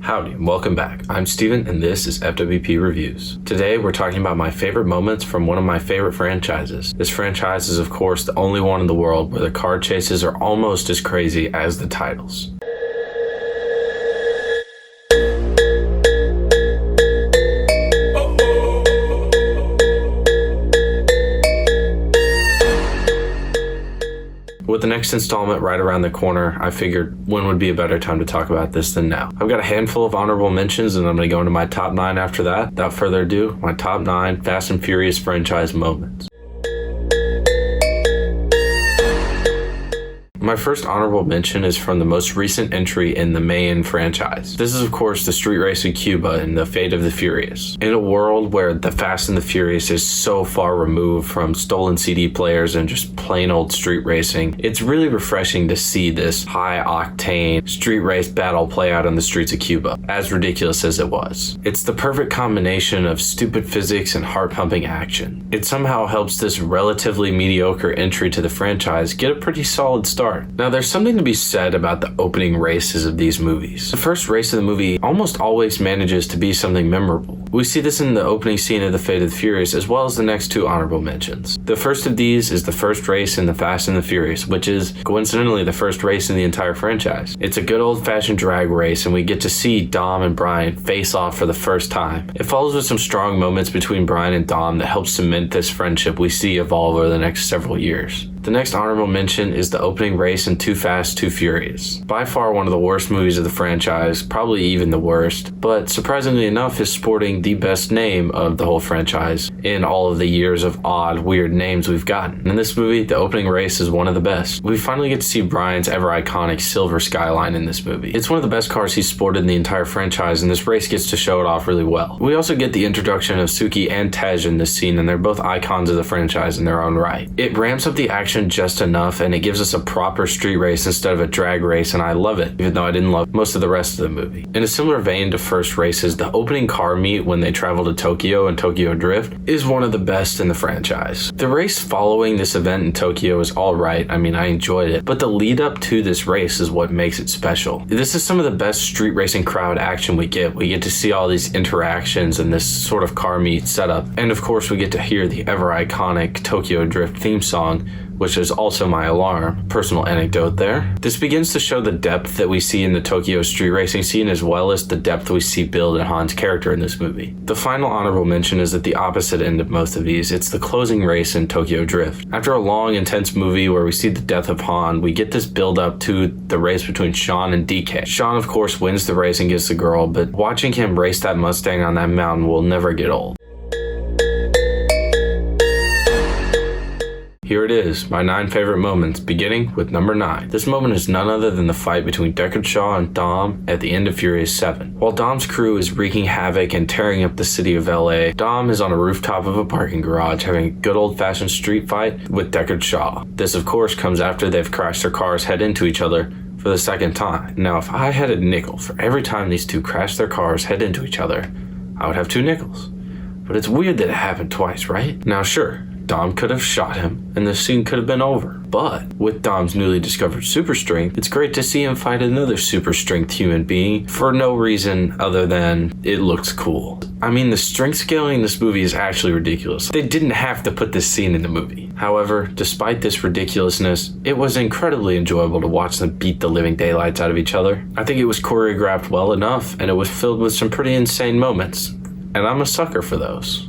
Howdy, and welcome back. I'm Steven, and this is FWP Reviews. Today, we're talking about my favorite moments from one of my favorite franchises. This franchise is, of course, the only one in the world where the car chases are almost as crazy as the titles. With the next installment right around the corner, I figured when would be a better time to talk about this than now. I've got a handful of honorable mentions, and I'm going to go into my top 9 after that. Without further ado, my top 9 Fast and Furious franchise moments. My first honorable mention is from the most recent entry in the main franchise. This is, of course, the street race in Cuba and the Fate of the Furious. In a world where the Fast and the Furious is so far removed from stolen CD players and just plain old street racing, it's really refreshing to see this high-octane street race battle play out on the streets of Cuba, as ridiculous as it was. It's the perfect combination of stupid physics and heart-pumping action. It somehow helps this relatively mediocre entry to the franchise get a pretty solid start. Now, there's something to be said about the opening races of these movies. The first race of the movie almost always manages to be something memorable. We see this in the opening scene of The Fate of the Furious, as well as the next two honorable mentions. The first of these is the first race in The Fast and the Furious, which is, coincidentally, the first race in the entire franchise. It's a good old-fashioned drag race, and we get to see Dom and Brian face off for the first time. It follows with some strong moments between Brian and Dom that help cement this friendship we see evolve over the next several years. The next honorable mention is the opening race in Too Fast, Too Furious. By far one of the worst movies of the franchise, probably even the worst, but surprisingly enough is sporting the best name of the whole franchise in all of the years of odd, weird names we've gotten. In this movie, the opening race is one of the best. We finally get to see Brian's ever-iconic silver skyline in this movie. It's one of the best cars he's sported in the entire franchise, and this race gets to show it off really well. We also get the introduction of Suki and Tej in this scene, and they're both icons of the franchise in their own right. It ramps up the action just enough, and it gives us a proper street race instead of a drag race, and I love it, even though I didn't love most of the rest of the movie. In a similar vein to first races, the opening car meet when they travel to Tokyo and Tokyo Drift is one of the best in the franchise. The race following this event in Tokyo is alright, I mean I enjoyed it, but the lead up to this race is what makes it special. This is some of the best street racing crowd action we get. We get to see all these interactions and this sort of car meet setup, and of course we get to hear the ever iconic Tokyo Drift theme song, which is also my alarm. Personal anecdote there. This begins to show the depth that we see in the Tokyo street racing scene, as well as the depth we see build in Han's character in this movie. The final honorable mention is at the opposite end of most of these. It's the closing race in Tokyo Drift. After a long, intense movie where we see the death of Han, we get this build up to the race between Sean and DK. Sean, of course, wins the race and gets the girl, but watching him race that Mustang on that mountain will never get old. Here it is, my 9 favorite moments, beginning with number 9. This moment is none other than the fight between Deckard Shaw and Dom at the end of Furious 7. While Dom's crew is wreaking havoc and tearing up the city of LA, Dom is on a rooftop of a parking garage having a good old-fashioned street fight with Deckard Shaw. This, of course, comes after they've crashed their cars head into each other for the second time. Now, if I had a nickel for every time these two crashed their cars head into each other, I would have 2 nickels. But it's weird that it happened twice, right? Now, sure, Dom could have shot him, and the scene could have been over. But with Dom's newly discovered super strength, it's great to see him fight another super strength human being for no reason other than it looks cool. I mean, the strength scaling in this movie is actually ridiculous. They didn't have to put this scene in the movie. However, despite this ridiculousness, it was incredibly enjoyable to watch them beat the living daylights out of each other. I think it was choreographed well enough, and it was filled with some pretty insane moments. And I'm a sucker for those.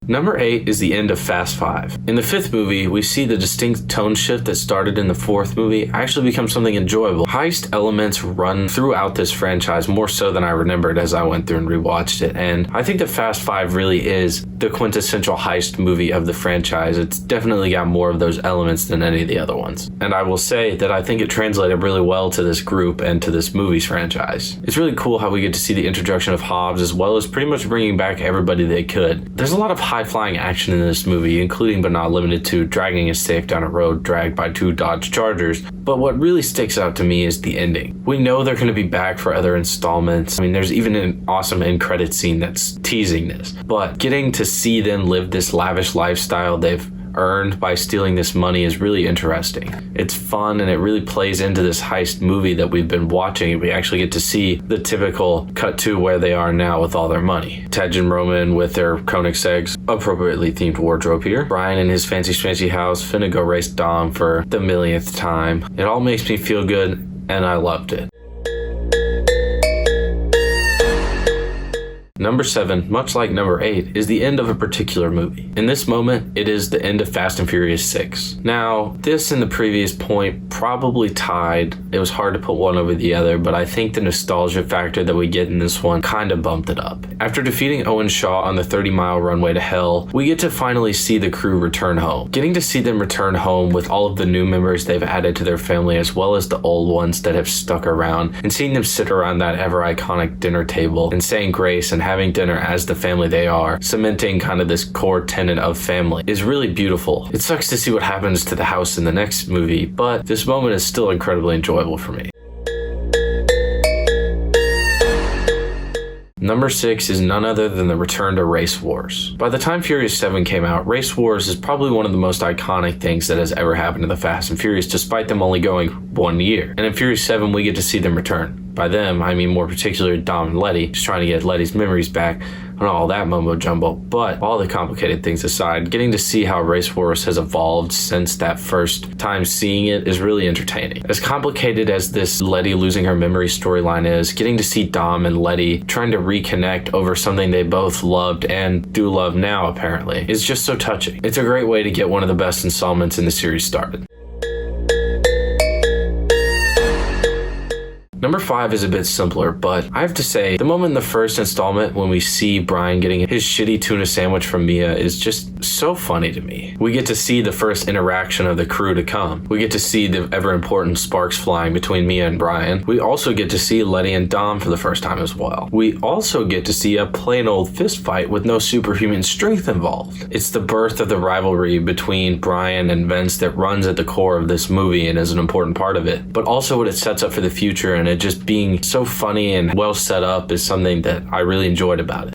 Number 8 is the end of Fast 5. In the 5th movie, we see the distinct tone shift that started in the 4th movie actually become something enjoyable. Heist elements run throughout this franchise more so than I remembered as I went through and rewatched it, and I think that Fast 5 really is the quintessential heist movie of the franchise. It's definitely got more of those elements than any of the other ones. And I will say that I think it translated really well to this group and to this movie's franchise. It's really cool how we get to see the introduction of Hobbs as well as pretty much bringing back everybody they could. There's a lot of high-flying action in this movie, including but not limited to dragging a safe down a road dragged by 2 Dodge Chargers, but what really sticks out to me is the ending. We know they're going to be back for other installments. I mean, there's even an awesome end credit scene that's teasing this, but getting to see them live this lavish lifestyle they've earned by stealing this money is really interesting. It's fun and it really plays into this heist movie that we've been watching. We actually get to see the typical cut to where they are now with all their money. Tej and Roman with their Koenigsegg's appropriately themed wardrobe here. Brian in his fancy schmancy house finna go race Dom for the millionth time. It all makes me feel good and I loved it. Number 7, much like number 8, is the end of a particular movie. In this moment, it is the end of Fast and Furious 6. Now, this and the previous point probably tied. It was hard to put one over the other, but I think the nostalgia factor that we get in this one kind of bumped it up. After defeating Owen Shaw on the 30-mile runway to hell, we get to finally see the crew return home. Getting to see them return home with all of the new members they've added to their family as well as the old ones that have stuck around, and seeing them sit around that ever-iconic dinner table and saying grace and having dinner as the family they are, cementing kind of this core tenet of family, is really beautiful. It sucks to see what happens to the house in the next movie, but this moment is still incredibly enjoyable for me. Number 6 is none other than the return to Race Wars. By the time Furious 7 came out, Race Wars is probably one of the most iconic things that has ever happened to the Fast and Furious, despite them only going 1 year. And in Furious 7, we get to see them return. By them, I mean more particularly Dom and Letty, just trying to get Letty's memories back and all that mumbo jumbo. But all the complicated things aside, getting to see how Race Wars has evolved since that first time seeing it is really entertaining. As complicated as this Letty losing her memory storyline is, getting to see Dom and Letty trying to reconnect over something they both loved and do love now apparently is just so touching. It's a great way to get one of the best installments in the series started. Number 5 is a bit simpler, but I have to say, the moment in the first installment when we see Brian getting his shitty tuna sandwich from Mia is just so funny to me. We get to see the first interaction of the crew to come. We get to see the ever-important sparks flying between Mia and Brian. We also get to see Letty and Dom for the first time as well. We also get to see a plain old fist fight with no superhuman strength involved. It's the birth of the rivalry between Brian and Vince that runs at the core of this movie and is an important part of it, but also what it sets up for the future, and it just being so funny and well set up is something that I really enjoyed about it.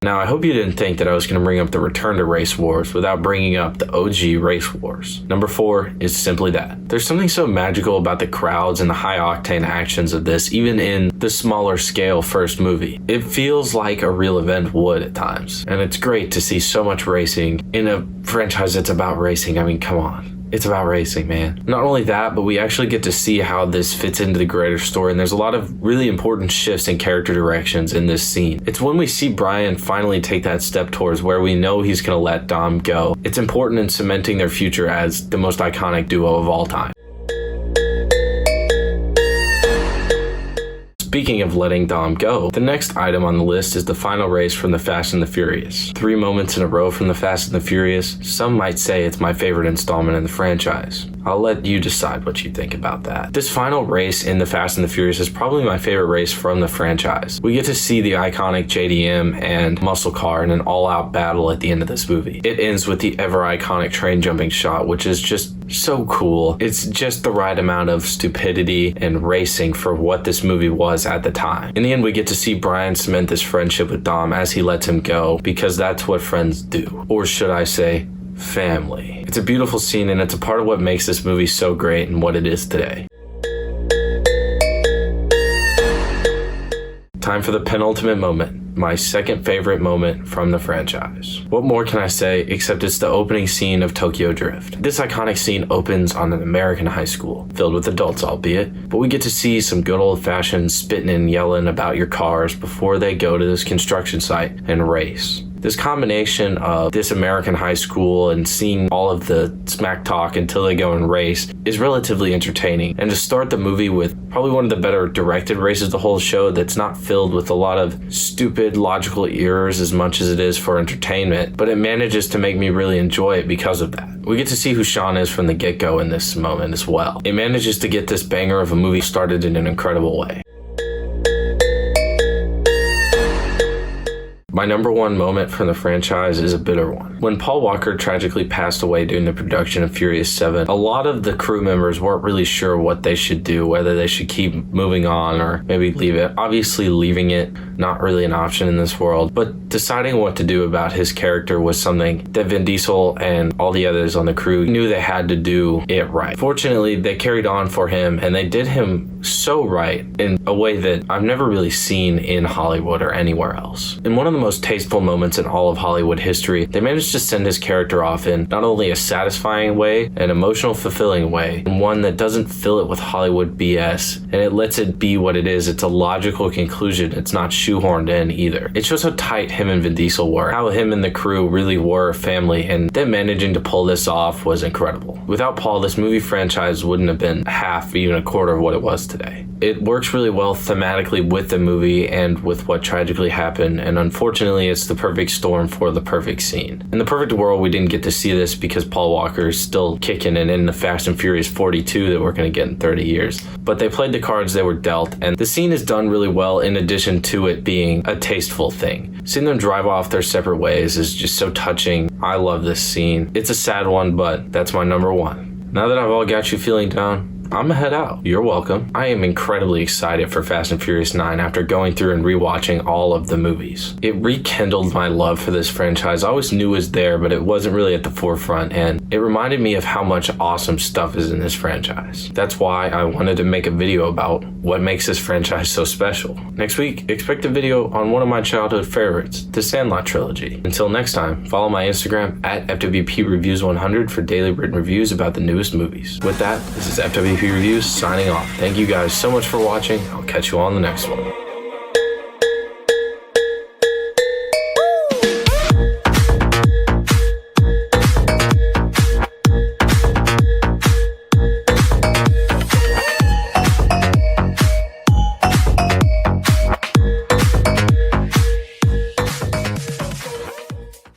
Now, I hope you didn't think that I was going to bring up the return to Race Wars without bringing up the OG Race Wars. Number 4 is simply that. There's something so magical about the crowds and the high-octane actions of this, even in the smaller scale first movie. It feels like a real event would at times, and it's great to see so much racing in a franchise that's about racing. I mean, come on. It's about racing, man. Not only that, but we actually get to see how this fits into the greater story, and there's a lot of really important shifts in character directions in this scene. It's when we see Brian finally take that step towards where we know he's gonna let Dom go. It's important in cementing their future as the most iconic duo of all time. Speaking of letting Dom go, the next item on the list is the final race from the Fast and the Furious. 3 moments in a row from the Fast and the Furious. Some might say it's my favorite installment in the franchise. I'll let you decide what you think about that. This final race in the Fast and the Furious is probably my favorite race from the franchise. We get to see the iconic JDM and muscle car in an all-out battle at the end of this movie. It ends with the ever-iconic train jumping shot, which is just so cool. It's just the right amount of stupidity and racing for what this movie was at the time. In the end, we get to see Brian cement this friendship with Dom as he lets him go, because that's what friends do. Or should I say, family. It's a beautiful scene, and it's a part of what makes this movie so great and what it is today. Time for the penultimate moment, my second favorite moment from the franchise. What more can I say except it's the opening scene of Tokyo Drift. This iconic scene opens on an American high school, filled with adults albeit, but we get to see some good old-fashioned spitting and yelling about your cars before they go to this construction site and race. This combination of this American high school and seeing all of the smack talk until they go and race is relatively entertaining. And to start the movie with probably one of the better directed races of the whole show that's not filled with a lot of stupid logical errors as much as it is for entertainment, but it manages to make me really enjoy it because of that. We get to see who Sean is from the get-go in this moment as well. It manages to get this banger of a movie started in an incredible way. My number one moment from the franchise is a bitter one. When Paul Walker tragically passed away during the production of Furious 7, a lot of the crew members weren't really sure what they should do, whether they should keep moving on or maybe leave it. Obviously, leaving it, not really an option in this world, but deciding what to do about his character was something that Vin Diesel and all the others on the crew knew they had to do it right. Fortunately, they carried on for him, and they did him so right in a way that I've never really seen in Hollywood or anywhere else. In one of the most tasteful moments in all of Hollywood history, they managed to send his character off in not only a satisfying way, an emotional fulfilling way, and one that doesn't fill it with Hollywood BS, and it lets it be what it is. It's a logical conclusion. It's not shoehorned in either. It shows how tight him and Vin Diesel were, how him and the crew really were a family, and them managing to pull this off was incredible. Without Paul, this movie franchise wouldn't have been half, even a quarter of what it was today. It works really well thematically with the movie and with what tragically happened, and unfortunately it's the perfect storm for the perfect scene. In the perfect world, we didn't get to see this because Paul Walker is still kicking and in the Fast and Furious 42 that we're going to get in 30 years. But they played the cards they were dealt, and the scene is done really well in addition to it being a tasteful thing. Seeing them drive off their separate ways is just so touching. I love this scene. It's a sad one, but that's my number one. Now that I've all got you feeling down, I'm gonna head out. You're welcome. I am incredibly excited for Fast and Furious 9 after going through and rewatching all of the movies. It rekindled my love for this franchise. I always knew it was there, but it wasn't really at the forefront, and it reminded me of how much awesome stuff is in this franchise. That's why I wanted to make a video about what makes this franchise so special. Next week, expect a video on one of my childhood favorites, the Sandlot trilogy. Until next time, follow my Instagram at FWP Reviews 100 for daily written reviews about the newest movies. With that, this is FWP Reviews signing off. Thank you guys so much for watching. I'll catch you on the next one.